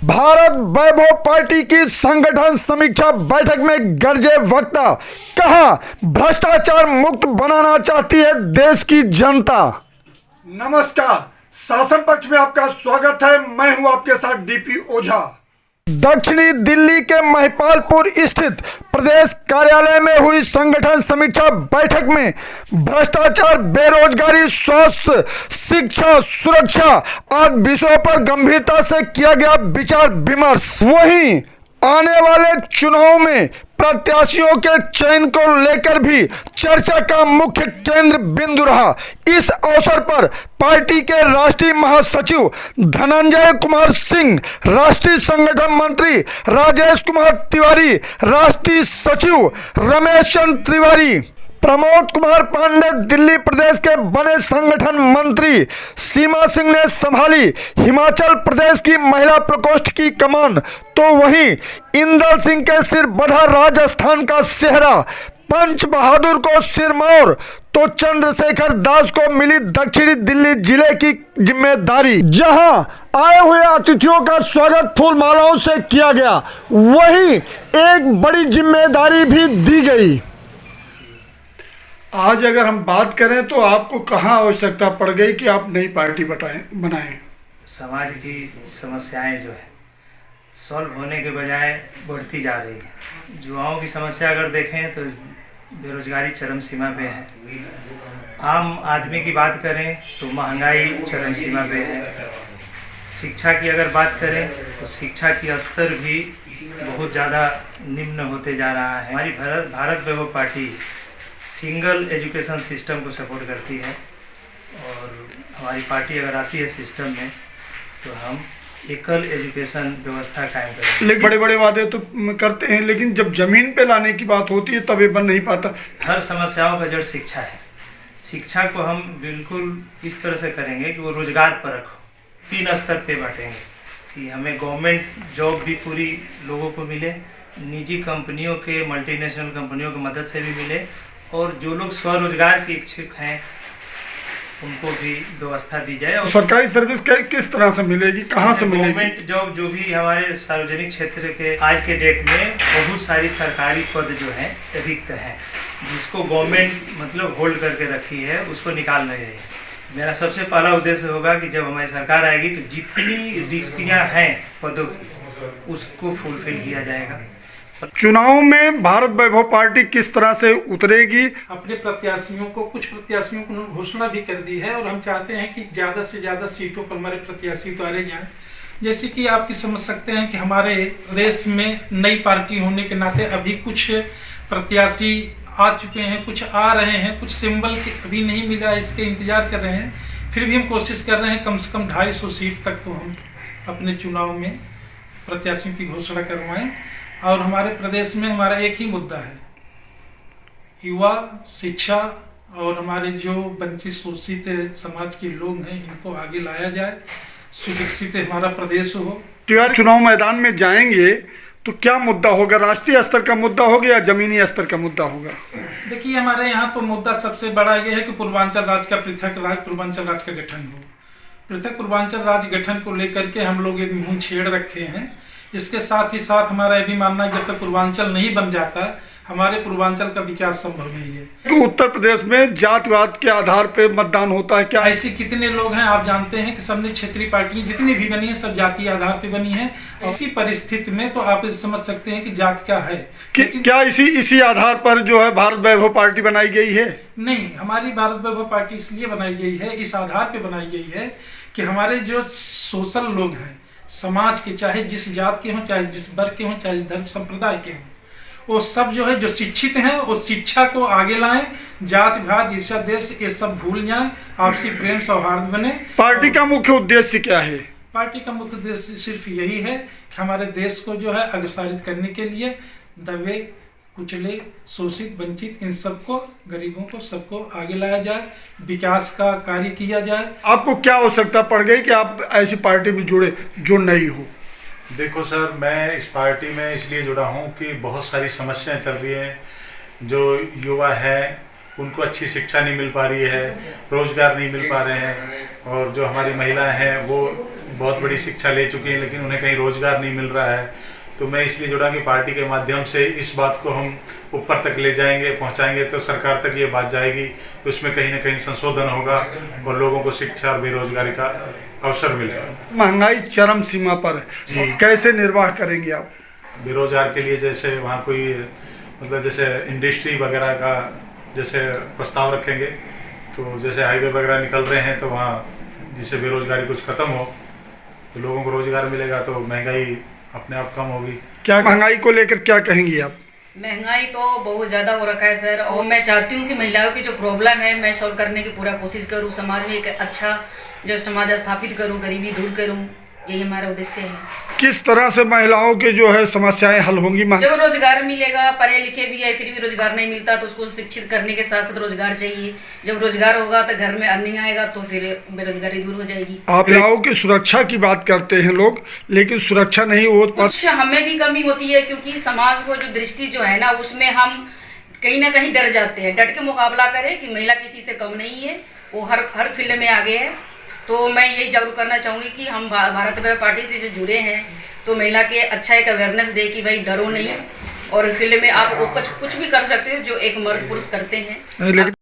भारत वैभव party की संगठन समीक्षा बैठक में गरजे वक्ता, कहा भ्रष्टाचार मुक्त बनाना चाहती है देश की जनता। नमस्कार, शासन पक्ष में आपका स्वागत है। मैं हूं आपके साथ डीपी ओझा। दक्षिणी दिल्ली के महिपालपुर स्थित प्रदेश कार्यालय में हुई संगठन समीक्षा बैठक में भ्रष्टाचार, बेरोजगारी, स्वास्थ्य, शिक्षा, सुरक्षा आदि विषयों पर गंभीरता से किया गया विचार विमर्श। वहीं आने वाले चुनाव में प्रत्याशियों के चयन को लेकर भी चर्चा का मुख्य केंद्र बिंदु रहा। इस अवसर पर पार्टी के राष्ट्रीय महासचिव धनंजय कुमार सिंह, राष्ट्रीय संगठन मंत्री राजेश कुमार तिवारी, राष्ट्रीय सचिव रमेश चंद्र तिवारी, प्रमोद कुमार पांडे दिल्ली प्रदेश के बने संगठन मंत्री, सीमा सिंह ने संभाली हिमाचल प्रदेश की महिला प्रकोष्ठ की कमान, तो वहीं इंदल सिंह के सिर बढ़ा राजस्थान का सेहरा, पंच बहादुर को सिरमौर, तो चंद्रशेखर दास को मिली दक्षिणी दिल्ली जिले की जिम्मेदारी। जहां आए हुए अतिथियों का स्वागत फूल मालाओं से किया गया, वहीं एक बड़ी जिम्मेदारी भी दी गई। आज अगर हम बात करें तो आपको कहाँ आवश्यकता पड़ गई कि आप नई पार्टी बनाएं? समाज की समस्याएं जो है सॉल्व होने के बजाय बढ़ती जा रही है। युवाओं की समस्या अगर देखें तो बेरोजगारी चरम सीमा पे है। आम आदमी की बात करें तो महंगाई चरम सीमा पे है। शिक्षा की अगर बात करें तो शिक्षा की स्तर भी बहुत ज़्यादा निम्न होते जा रहा है। हमारी भारत वैभव पार्टी सिंगल एजुकेशन सिस्टम को सपोर्ट करती है और हमारी पार्टी अगर आती है सिस्टम में तो हम एकल एजुकेशन व्यवस्था कायम करेंगे। लेकिन बड़े बड़े वादे तो करते हैं, लेकिन जब जमीन पे लाने की बात होती है तब ये बन नहीं पाता। हर समस्याओं का जड़ शिक्षा है। शिक्षा को हम बिल्कुल इस तरह से करेंगे कि वो रोजगार परक हो। 3 स्तर पे बांटेंगे कि हमें गवर्नमेंट जॉब भी पूरी लोगों को मिले, निजी कंपनियों के, मल्टीनेशनल कंपनियों की मदद से भी मिले, और जो लोग स्वरोजगार के इच्छुक हैं उनको भी व्यवस्था दी जाए। और सरकारी सर्विस किस तरह से मिलेगी, कहाँ से मिलेगी? गवर्नमेंट जॉब जो भी हमारे सार्वजनिक क्षेत्र के आज के डेट में बहुत सारी सरकारी पद जो हैं रिक्त हैं, जिसको गवर्नमेंट मतलब होल्ड करके रखी है, उसको निकाल रही है। मेरा सबसे पहला उद्देश्य होगा कि जब हमारी सरकार आएगी तो जितनी रिक्तियाँ हैं पदों की उसको फुलफिल किया जाएगा। चुनाव में भारत वैभव पार्टी किस तरह से उतरेगी? अपने प्रत्याशियों को, कुछ प्रत्याशियों को घोषणा भी कर दी है और हम चाहते हैं कि ज़्यादा से ज़्यादा सीटों पर हमारे प्रत्याशी उतारे जाएं। जैसे कि आप समझ सकते हैं कि हमारे देश में नई पार्टी होने के नाते अभी कुछ प्रत्याशी आ चुके हैं, कुछ आ रहे हैं, कुछ सिंबल अभी नहीं मिला, इसके इंतजार कर रहे हैं। फिर भी हम कोशिश कर रहे हैं कम से कम 250 सीट तक तो हम अपने चुनाव में प्रत्याशियों की घोषणा करवाएं। और हमारे प्रदेश में हमारा एक ही मुद्दा है, युवा, शिक्षा और हमारे जो वंचित शोषित समाज के लोग हैं इनको आगे लाया जाए, सुविकसित हमारा प्रदेश हो। चुनाव मैदान में जाएंगे तो क्या मुद्दा होगा? राष्ट्रीय स्तर का मुद्दा होगा या जमीनी स्तर का मुद्दा होगा? देखिए, हमारे यहाँ तो मुद्दा सबसे बड़ा ये है कि पूर्वांचल राज्य का पृथक पूर्वांचल राज्य का गठन हो। पृथक पूर्वांचल राज्य गठन को लेकर के हम लोग एक मुंह छेड़ रखे हैं। इसके साथ ही साथ हमारा ये भी मानना है जब तक पूर्वांचल नहीं बन जाता हमारे पूर्वांचल का विकास संभव नहीं है। तो उत्तर प्रदेश में जातिवाद के आधार पर मतदान होता है क्या? ऐसे कितने लोग हैं, आप जानते हैं कि सबने क्षेत्रीय पार्टियां जितनी भी बनी है सब जातीय आधार पे बनी है। इसी परिस्थिति में तो आप समझ सकते हैं कि जात क्या है। क्या इसी आधार पर जो है भारत वैभव पार्टी बनाई गई है? नहीं, हमारी भारत वैभव पार्टी इसलिए बनाई गई है, इस आधार पे बनाई गई है कि हमारे जो सोशल लोग हैं समाज के, चाहे जिस जात के हों, चाहे जिस वर्ग के हों, चाहे जिस धर्म संप्रदाय के हों, वो सब जो है जो शिक्षित हैं वो शिक्षा को आगे लाएं, जात भात ईर्ष्या द्वेष ये सब भूल जाएं, आपसी प्रेम सौहार्द बने। पार्टी का मुख्य उद्देश्य क्या है? पार्टी का मुख्य उद्देश्य सिर्फ यही है कि हमारे देश को जो है अग्रसरित करने के लिए दबे, कुचले, शोषित, वंचित इन सबको, गरीबों को, सबको आगे लाया जाए, विकास का कार्य किया जाए। आपको क्या आवश्यकता पड़ गई कि आप ऐसी पार्टी में जुड़ नहीं हो? देखो सर, मैं इस पार्टी में इसलिए जुड़ा हूँ कि बहुत सारी समस्याएं चल रही हैं। जो युवा हैं उनको अच्छी शिक्षा नहीं मिल पा रही है, रोजगार नहीं मिल पा रहे हैं, और जो हमारी महिलाएं हैं वो बहुत बड़ी शिक्षा ले चुकी हैं लेकिन उन्हें कहीं रोजगार नहीं मिल रहा है। तो मैं इसलिए जुड़ा कि पार्टी के माध्यम से इस बात को हम ऊपर तक ले जाएंगे, पहुंचाएंगे, तो सरकार तक ये बात जाएगी, तो इसमें कहीं ना कहीं संशोधन होगा और लोगों को शिक्षा और बेरोजगारी का अवसर मिलेगा। महंगाई चरम सीमा पर है, जी। तो कैसे निर्वाह करेंगे आप? बेरोजगार के लिए जैसे वहाँ कोई मतलब जैसे इंडस्ट्री वगैरह का जैसे प्रस्ताव रखेंगे, तो जैसे हाईवे वगैरह निकल रहे हैं तो वहाँ जिससे बेरोजगारी कुछ ख़त्म हो तो लोगों को रोजगार मिलेगा, तो महंगाई अपने आप कम होगी। क्या महंगाई को लेकर क्या कहेंगी आप? महंगाई तो बहुत ज़्यादा हो रखा है सर, और मैं चाहती हूँ कि महिलाओं की जो प्रॉब्लम है मैं सॉल्व करने की पूरा कोशिश करूँ, समाज में एक अच्छा जो समाज स्थापित करूँ, गरीबी दूर करूँ, यही हमारा उद्देश्य है। किस तरह से महिलाओं के जो है समस्याएं हल होंगी? जब रोजगार मिलेगा, पढ़े लिखे भी है फिर भी रोजगार नहीं मिलता तो उसको शिक्षित करने के साथ साथ रोजगार चाहिए। जब रोजगार होगा तो घर में अर्निंग आएगा तो फिर बेरोजगारी दूर हो जाएगी। आप महिलाओं की सुरक्षा की बात करते हैं लोग, लेकिन सुरक्षा नहीं हो कुछ हमें भी कमी होती है क्योंकि समाज को जो दृष्टि जो है ना उसमें हम कहीं ना कहीं डर जाते हैं। डट के मुकाबला करें कि महिला किसी से कम नहीं है, वो हर फील्ड में आगे है। तो मैं यही जागरूक करना चाहूँगी कि हम भारत व्यय पार्टी से जो जुड़े हैं तो महिला के अच्छा एक अवेयरनेस दे कि भाई डरो नहीं, और फील्ड में आप वो कुछ भी कर सकते हो जो एक मर्द पुरुष करते हैं। लेकिन